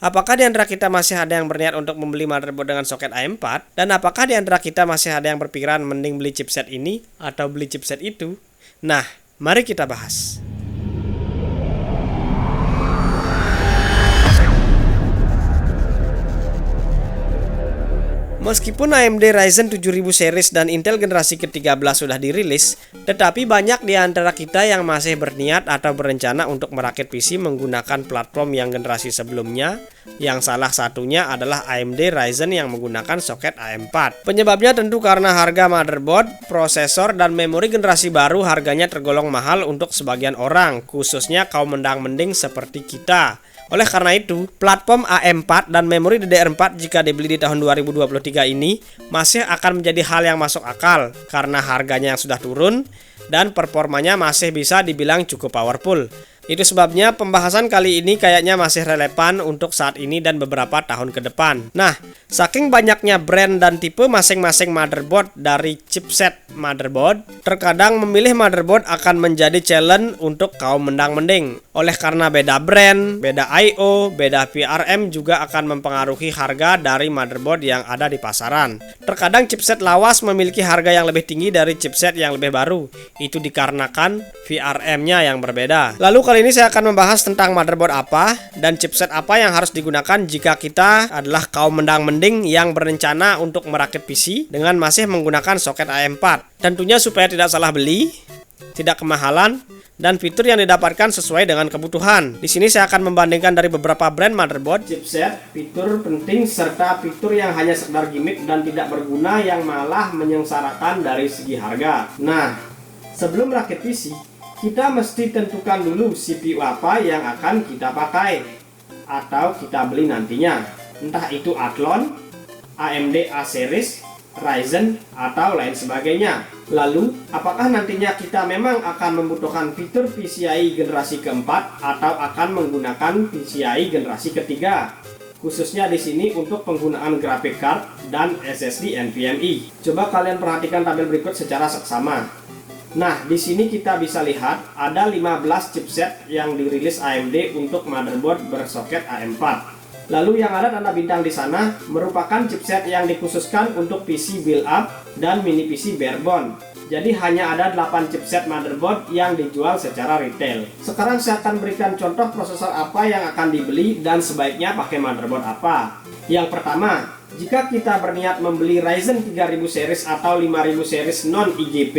Apakah di antara kita masih ada yang berniat untuk membeli motherboard dengan soket AM4? Dan apakah di antara kita masih ada yang berpikiran mending beli chipset ini atau beli chipset itu? Nah, mari kita bahas. Meskipun AMD Ryzen 7000 series dan Intel generasi ke-13 sudah dirilis, tetapi banyak di antara kita yang masih berniat atau berencana untuk merakit PC menggunakan platform yang generasi sebelumnya, yang salah satunya adalah AMD Ryzen yang menggunakan soket AM4. Penyebabnya tentu karena harga motherboard, prosesor, dan memori generasi baru harganya tergolong mahal untuk sebagian orang, khususnya kaum mendang-mending seperti kita. Oleh karena itu, platform AM4 dan memori DDR4 jika dibeli di tahun 2023 ini masih akan menjadi hal yang masuk akal karena harganya yang sudah turun dan performanya masih bisa dibilang cukup powerful. Itu sebabnya pembahasan kali ini kayaknya masih relevan untuk saat ini dan beberapa tahun ke depan. Nah, saking banyaknya brand dan tipe masing-masing motherboard dari chipset motherboard, terkadang memilih motherboard akan menjadi challenge untuk kaum mendang-mending. Oleh karena beda brand, beda I/O, beda VRM juga akan mempengaruhi harga dari motherboard yang ada di pasaran. Terkadang chipset lawas memiliki harga yang lebih tinggi dari chipset yang lebih baru. Itu dikarenakan VRM-nya yang berbeda. Lalu kali ini saya akan membahas tentang motherboard apa dan chipset apa yang harus digunakan jika kita adalah kaum mendang-mending yang berencana untuk merakit PC dengan masih menggunakan soket AM4. Tentunya supaya tidak salah beli, tidak kemahalan, dan fitur yang didapatkan sesuai dengan kebutuhan. Di sini saya akan membandingkan dari beberapa brand motherboard, chipset, fitur penting, serta fitur yang hanya sekedar gimmick dan tidak berguna yang malah menyengsarakan dari segi harga. Nah, sebelum rakit PC, kita mesti tentukan dulu CPU apa yang akan kita pakai atau kita beli nantinya. Entah itu Athlon, AMD A-Series, Ryzen, atau lain sebagainya. Lalu, apakah nantinya kita memang akan membutuhkan fitur PCIe generasi keempat atau akan menggunakan PCIe generasi ketiga? Khususnya di sini untuk penggunaan graphic card dan SSD NVMe. Coba kalian perhatikan tabel berikut secara seksama. Nah, di sini kita bisa lihat ada 15 chipset yang dirilis AMD untuk motherboard bersoket AM4. Lalu yang ada tanda bintang di sana merupakan chipset yang dikhususkan untuk PC build up dan mini PC barebone. Jadi hanya ada 8 chipset motherboard yang dijual secara retail. Sekarang saya akan berikan contoh prosesor apa yang akan dibeli dan sebaiknya pakai motherboard apa. Yang pertama, jika kita berniat membeli Ryzen 3000 series atau 5000 series non-IGP,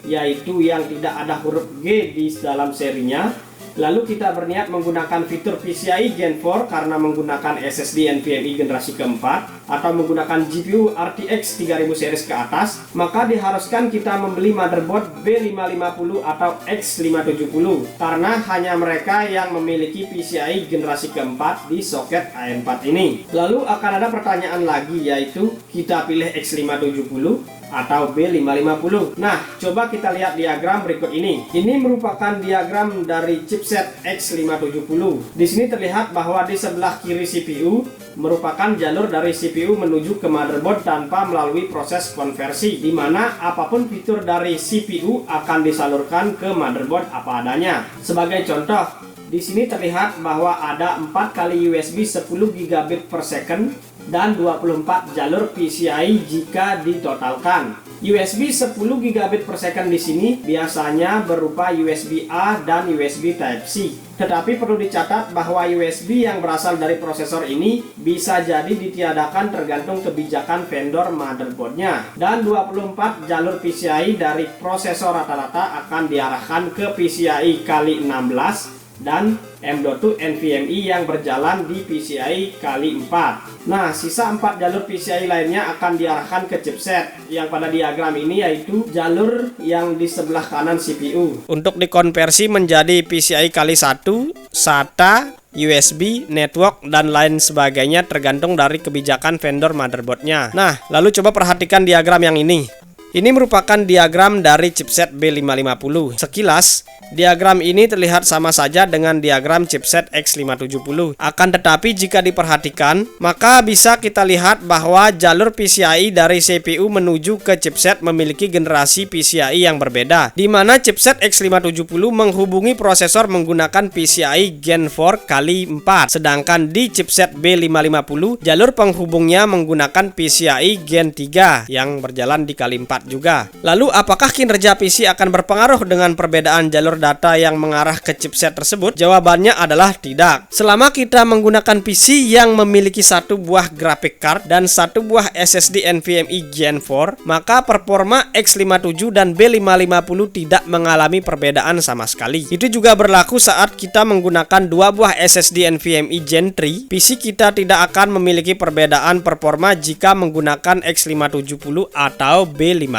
yaitu yang tidak ada huruf G di dalam serinya, lalu kita berniat menggunakan fitur PCIe Gen 4 karena menggunakan SSD NVMe generasi keempat atau menggunakan GPU RTX 3000 series ke atas, maka diharuskan kita membeli motherboard B550 atau X570 karena hanya mereka yang memiliki PCIe generasi keempat di soket AM4 ini. Lalu akan ada pertanyaan lagi, yaitu kita pilih X570 atau B550. Nah, coba kita lihat diagram berikut ini. Ini merupakan diagram dari chipset X570. Di sini terlihat bahwa di sebelah kiri CPU merupakan jalur dari CPU menuju ke motherboard tanpa melalui proses konversi, di mana apapun fitur dari CPU akan disalurkan ke motherboard apa adanya. Sebagai contoh, di sini terlihat bahwa ada 4 kali USB 10 gigabit per second dan 24 jalur PCIe jika ditotalkan. USB 10 gigabit per second di sini biasanya berupa USB A dan USB Type-C. Tetapi perlu dicatat bahwa USB yang berasal dari prosesor ini bisa jadi ditiadakan tergantung kebijakan vendor motherboardnya. Dan 24 jalur PCIe dari prosesor rata-rata akan diarahkan ke PCIe kali 16 dan M.2 NVMe yang berjalan di PCIe kali 4. Nah, sisa 4 jalur PCIe lainnya akan diarahkan ke chipset yang pada diagram ini, yaitu jalur yang di sebelah kanan CPU untuk dikonversi menjadi PCIe kali 1, SATA, USB, network, dan lain sebagainya tergantung dari kebijakan vendor motherboardnya. Nah, lalu coba perhatikan diagram yang ini. Ini merupakan diagram dari chipset B550. Sekilas, diagram ini terlihat sama saja dengan diagram chipset X570. Akan tetapi jika diperhatikan, maka bisa kita lihat bahwa jalur PCIe dari CPU menuju ke chipset memiliki generasi PCIe yang berbeda, di mana chipset X570 menghubungi prosesor menggunakan PCIe Gen 4 x 4, sedangkan di chipset B550 jalur penghubungnya menggunakan PCIe Gen 3 yang berjalan di kali 4 juga. Lalu apakah kinerja PC akan berpengaruh dengan perbedaan jalur data yang mengarah ke chipset tersebut? Jawabannya adalah tidak. Selama kita menggunakan PC yang memiliki satu buah graphic card dan satu buah SSD NVMe Gen 4, maka performa X57 dan B550 tidak mengalami perbedaan sama sekali. Itu juga berlaku saat kita menggunakan dua buah SSD NVMe Gen 3. PC kita tidak akan memiliki perbedaan performa jika menggunakan X570 atau B550.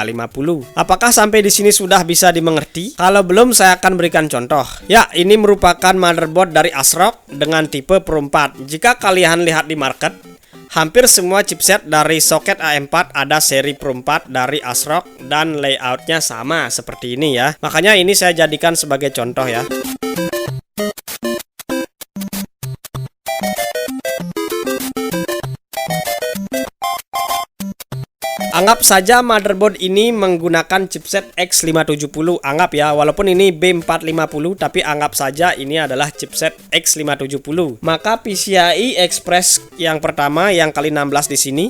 Apakah sampai di sini sudah bisa dimengerti? Kalau belum, saya akan berikan contoh. Ya, ini merupakan motherboard dari ASRock dengan tipe Pro 4. Jika kalian lihat di market, hampir semua chipset dari soket A4 ada seri Pro 4 dari ASRock dan layoutnya sama seperti ini ya. Makanya ini saya jadikan sebagai contoh ya. Anggap saja motherboard ini menggunakan chipset X570. Anggap ya, walaupun ini B450, tapi anggap saja ini adalah chipset X570. Maka PCIe Express yang pertama yang kali 16 di sini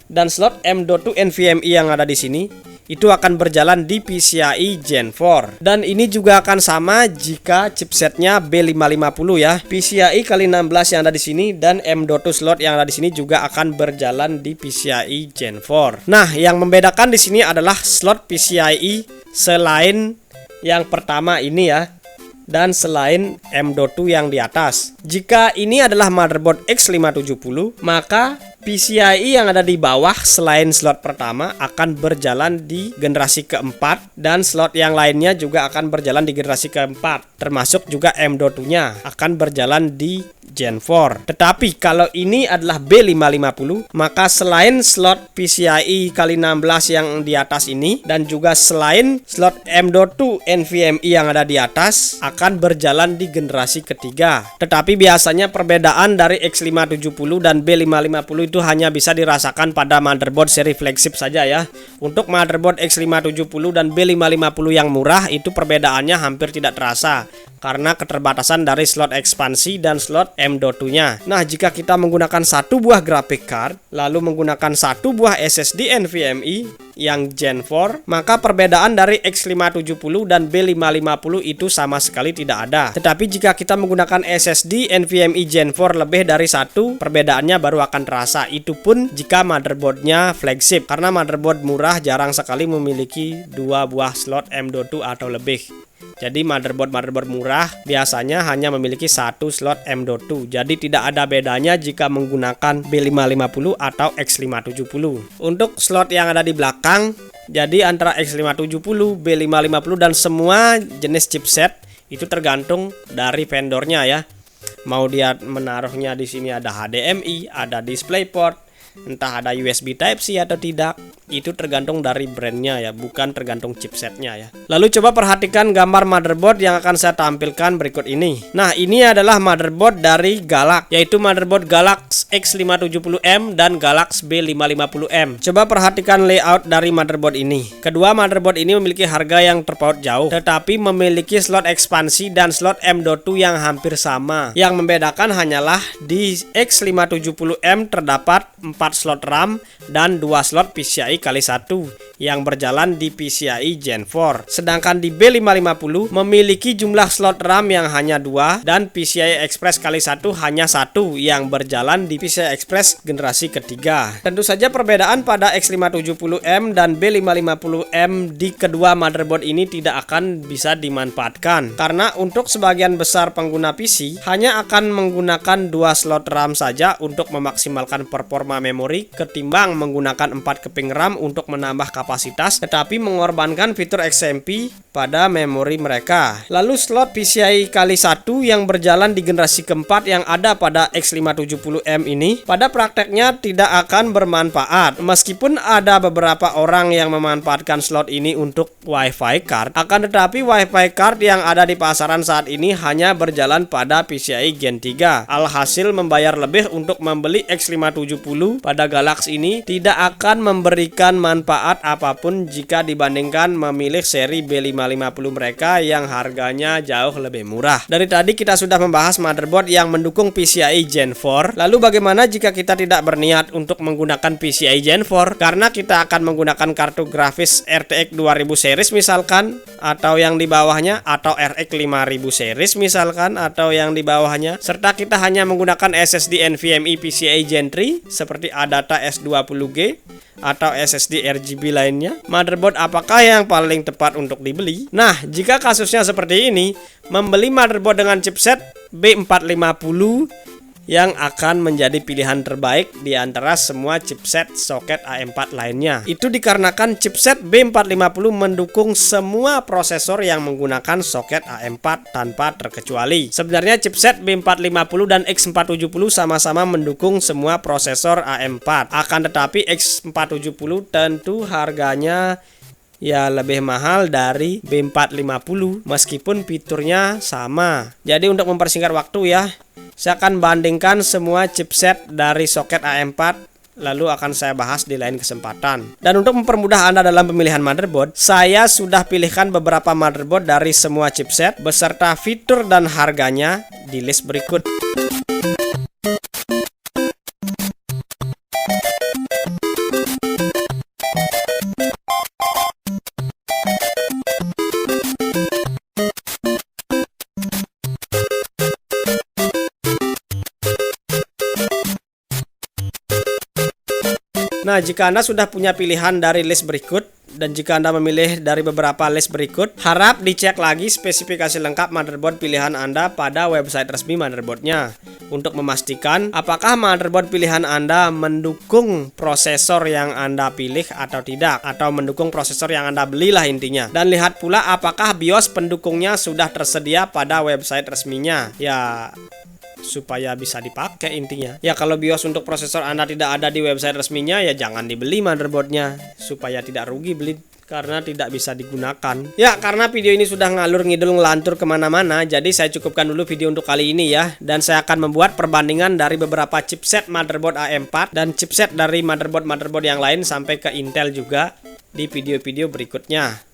dan slot M.2 NVMe yang ada di sini itu akan berjalan di PCIe Gen 4. Dan ini juga akan sama jika chipsetnya B550 ya. PCIe kali 16 yang ada di sini dan M.2 slot yang ada di sini juga akan berjalan di PCIe Gen 4. Nah, yang membedakan di sini adalah slot PCIe selain yang pertama ini ya, dan selain M.2 yang di atas. Jika ini adalah motherboard X570, maka PCIe yang ada di bawah selain slot pertama akan berjalan di generasi keempat, dan slot yang lainnya juga akan berjalan di generasi keempat, termasuk juga M.2-nya akan berjalan di Gen 4. Tetapi kalau ini adalah B550, maka selain slot PCIe kali 16 yang di atas ini dan juga selain slot M.2 NVMe yang ada di atas akan berjalan di generasi ketiga. Tetapi biasanya perbedaan dari X570 dan B550 itu hanya bisa dirasakan pada motherboard seri flagship saja ya. Untuk motherboard X570 dan B550 yang murah itu perbedaannya hampir tidak terasa karena keterbatasan dari slot ekspansi dan slot M.2-nya. Nah, jika kita menggunakan satu buah graphic card lalu menggunakan satu buah SSD NVMe yang Gen 4, maka perbedaan dari X570 dan B550 itu sama sekali tidak ada. Tetapi jika kita menggunakan SSD NVMe Gen 4 lebih dari satu, perbedaannya baru akan terasa. Itu pun jika motherboardnya flagship, karena motherboard murah jarang sekali memiliki dua buah slot M.2 atau lebih. Jadi motherboard murah biasanya hanya memiliki satu slot M.2. Jadi tidak ada bedanya jika menggunakan B550 atau X570. Untuk slot yang ada di belakang, jadi antara X570, B550 dan semua jenis chipset itu tergantung dari vendornya ya. Mau dia menaruhnya di sini ada HDMI, ada DisplayPort, entah ada USB Type-C atau tidak, itu tergantung dari brandnya ya, bukan tergantung chipsetnya ya. Lalu coba perhatikan gambar motherboard yang akan saya tampilkan berikut ini. Nah, ini adalah motherboard dari Galax, yaitu motherboard Galax X570M dan Galax B550M. Coba perhatikan layout dari motherboard ini. Kedua motherboard ini memiliki harga yang terpaut jauh, tetapi memiliki slot ekspansi dan slot M.2 yang hampir sama. Yang membedakan hanyalah di X570M terdapat 4 slot RAM dan 2 slot PCIe kali 1 yang berjalan di PCIe Gen 4. Sedangkan di B550 memiliki jumlah slot RAM yang hanya 2 dan PCI Express kali 1 hanya 1 yang berjalan di PCI Express generasi ketiga. Tentu saja perbedaan pada X570M dan B550M di kedua motherboard ini tidak akan bisa dimanfaatkan karena untuk sebagian besar pengguna PC hanya akan menggunakan 2 slot RAM saja untuk memaksimalkan performa memori ketimbang menggunakan 4 keping RAM untuk menambah kapasitas, tetapi mengorbankan fitur XMP pada memori mereka. Lalu slot PCI kali 1 yang berjalan di generasi keempat yang ada pada X570M ini pada prakteknya tidak akan bermanfaat. Meskipun ada beberapa orang yang memanfaatkan slot ini untuk WiFi card, akan tetapi WiFi card yang ada di pasaran saat ini hanya berjalan pada PCI Gen 3. Alhasil membayar lebih untuk membeli X570 pada Galaxy ini tidak akan memberikan manfaat apapun jika dibandingkan memilih seri B550 mereka yang harganya jauh lebih murah. Dari tadi kita sudah membahas motherboard yang mendukung PCI Gen 4. Lalu bagaimana jika kita tidak berniat untuk menggunakan PCI Gen 4 karena kita akan menggunakan kartu grafis RTX 2000 series misalkan, atau yang di bawahnya, atau RX 5000 series misalkan, atau yang di bawahnya, serta kita hanya menggunakan SSD NVMe PCIe Gen 3 seperti ADATA S20G atau SSD RGB lainnya. Motherboard apakah yang paling tepat untuk dibeli? Nah, jika kasusnya seperti ini, membeli motherboard dengan chipset B450 yang akan menjadi pilihan terbaik di antara semua chipset soket A4 lainnya. Itu dikarenakan chipset B450 mendukung semua prosesor yang menggunakan soket A4 tanpa terkecuali. Sebenarnya chipset B450 dan X470 sama-sama mendukung semua prosesor A4. Akan tetapi X470 tentu harganya ya lebih mahal dari B450 meskipun fiturnya sama. Jadi untuk mempersingkat waktu ya, saya akan bandingkan semua chipset dari soket A4, lalu akan saya bahas di lain kesempatan. Dan untuk mempermudah Anda dalam pemilihan motherboard, saya sudah pilihkan beberapa motherboard dari semua chipset beserta fitur dan harganya di list berikut. Nah, jika Anda sudah punya pilihan dari list berikut, dan jika Anda memilih dari beberapa list berikut, harap dicek lagi spesifikasi lengkap motherboard pilihan Anda pada website resmi motherboardnya untuk memastikan apakah motherboard pilihan Anda mendukung prosesor yang Anda pilih atau tidak, atau mendukung prosesor yang Anda belilah intinya. Dan lihat pula apakah BIOS pendukungnya sudah tersedia pada website resminya. Ya, supaya bisa dipakai intinya. Ya, kalau BIOS untuk prosesor Anda tidak ada di website resminya, ya jangan dibeli motherboardnya, supaya tidak rugi beli karena tidak bisa digunakan. Ya, karena video ini sudah ngalur ngidul ngelantur kemana-mana, jadi saya cukupkan dulu video untuk kali ini ya. Dan saya akan membuat perbandingan dari beberapa chipset motherboard A4 dan chipset dari motherboard yang lain sampai ke Intel juga di video-video berikutnya.